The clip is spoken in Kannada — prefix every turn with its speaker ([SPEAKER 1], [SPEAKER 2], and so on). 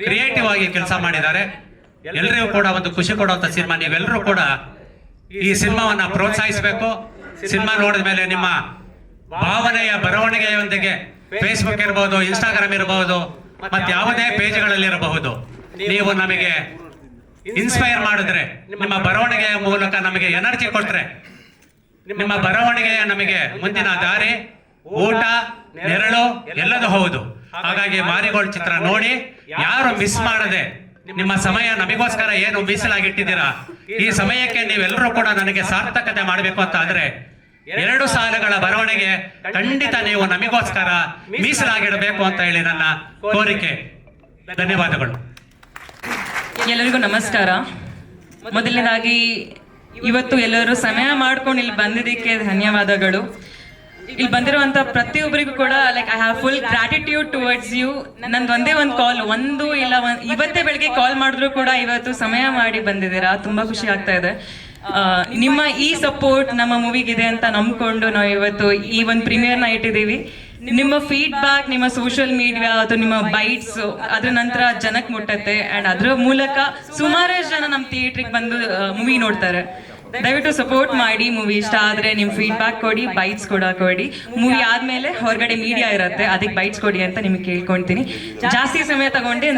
[SPEAKER 1] ಕ್ರಿಯೇಟಿವ್ ಆಗಿ ಕೆಲಸ ಮಾಡಿದ್ದಾರೆ. ಎಲ್ಲರಿಗೂ ಕೂಡ ಒಂದು ಖುಷಿ ಕೊಡುವಂತ ಸಿನಿಮಾ. ನೀವೆಲ್ಲರೂ ಕೂಡ ಈ ಸಿನಿಮಾವನ್ನ ಪ್ರೋತ್ಸಾಹಿಸಬೇಕು. ಸಿನಿಮಾ ನೋಡಿದ ಮೇಲೆ ನಿಮ್ಮ ಭಾವನೆಯ ಬರವಣಿಗೆಯೊಂದಿಗೆ ಫೇಸ್ಬುಕ್ ಇರಬಹುದು, ಇನ್ಸ್ಟಾಗ್ರಾಮ್ ಇರಬಹುದು, ಮತ್ತೆ ಯಾವುದೇ ಪೇಜ್ಗಳಲ್ಲಿ ಇರಬಹುದು, ನೀವು ನಮಗೆ ಇನ್ಸ್ಪೈರ್ ಮಾಡಿದ್ರೆ, ನಿಮ್ಮ ಬರವಣಿಗೆಯ ಮೂಲಕ ನಮಗೆ ಎನರ್ಜಿ ಕೊಟ್ರೆ, ನಿಮ್ಮ ಬರವಣಿಗೆಯ ನಮಗೆ ಮುಂದಿನ ದಾರಿ, ಊಟ, ನೆರಳು ಎಲ್ಲದೂ ಹೌದು. ಹಾಗಾಗಿ ಮಾರಿಗೋಲ್ಡ್ ಚಿತ್ರ ನೋಡಿ ಯಾರು ಮಿಸ್ ಮಾಡದೆ, ನಿಮ್ಮ ಸಮಯ ನಮಗೋಸ್ಕರ ಏನು ಮೀಸಲಾಗಿಟ್ಟಿದ್ದೀರಾ, ಈ ಸಮಯಕ್ಕೆ ನೀವೆಲ್ಲರೂ ಕೂಡ ನನಗೆ ಸಾರ್ಥಕತೆ ಮಾಡಬೇಕು ಅಂತ ಆದ್ರೆ 2 ಸಾಲುಗಳ ಬರವಣಿಗೆ ಖಂಡಿತ ನೀವು ನಮಗೋಸ್ಕರ ಮೀಸಲಾಗಿಡಬೇಕು ಅಂತ ಹೇಳಿ ನನ್ನ ಕೋರಿಕೆ. ಧನ್ಯವಾದಗಳು.
[SPEAKER 2] ಎಲ್ಲರಿಗೂ ನಮಸ್ಕಾರ. ಮೊದಲನೇದಾಗಿ ಇವತ್ತು ಎಲ್ಲರೂ ಸಮಯ ಮಾಡ್ಕೊಂಡು ಇಲ್ಲಿ ಬಂದಿದ್ದಕ್ಕೆ ಧನ್ಯವಾದಗಳು. ಇಲ್ಲಿ ಬಂದಿರುವಂತ ಪ್ರತಿಯೊಬ್ಬರಿಗೂ ಕೂಡ I have full gratitude towards you. ನಂದು ಒಂದೇ ಒಂದು ಕಾಲ್, ಇವತ್ತೇ ಬೆಳಗ್ಗೆ ಕಾಲ್ ಮಾಡಿದ್ರು ಕೂಡ ಇವತ್ತು ಸಮಯ ಮಾಡಿ ಬಂದಿದ್ದೀರಾ. ತುಂಬಾ ಖುಷಿ ಆಗ್ತಾ ಇದೆ. ನಿಮ್ಮ ಈ ಸಪೋರ್ಟ್ ನಮ್ಮ ಮೂವಿಗಿದೆ ಅಂತ ನಂಬ್ಕೊಂಡು ನಾವು ಇವತ್ತು ಈ ಒಂದು ಪ್ರೀಮಿಯರ್ನ ಇಟ್ಟಿದ್ದೀವಿ. ನಿಮ್ಮ ಫೀಡ್ಬ್ಯಾಕ್, ನಿಮ್ಮ ಸೋಷಿಯಲ್ ಮೀಡಿಯಾ ಅಥವಾ ನಿಮ್ಮ ಬೈಟ್ಸ್ ಅದ್ರ ನಂತರ ಜನಕ್ಕೆ ಮುಟ್ಟತ್ತೆ. ಅಂಡ್ ಅದ್ರ ಮೂಲಕ ಸುಮಾರಷ್ಟು ಜನ ನಮ್ಮ ಥಿಯೇಟ್ರಿಗೆ ಬಂದು ಮೂವಿ ನೋಡ್ತಾರೆ. ದಯವಿಟ್ಟು ಸಪೋರ್ಟ್ ಮಾಡಿ. ಮೂವಿ ಇಷ್ಟ ಆದ್ರೆ ನಿಮ್ ಫೀಡ್ಬ್ಯಾಕ್ ಕೊಡಿ, ಬೈಟ್ಸ್ ಕೂಡ ಕೊಡಿ. ಮೂವಿ ಆದ್ಮೇಲೆ ಹೊರಗಡೆ ಮೀಡಿಯಾ ಇರುತ್ತೆ, ಅದಕ್ಕೆ ಬೈಟ್ಸ್ ಕೊಡಿ ಅಂತ ನಿಮ್ಗೆ ಕೇಳ್ಕೊಳ್ತೀನಿ. ಜಾಸ್ತಿ ಸಮಯ ತಗೊಂಡು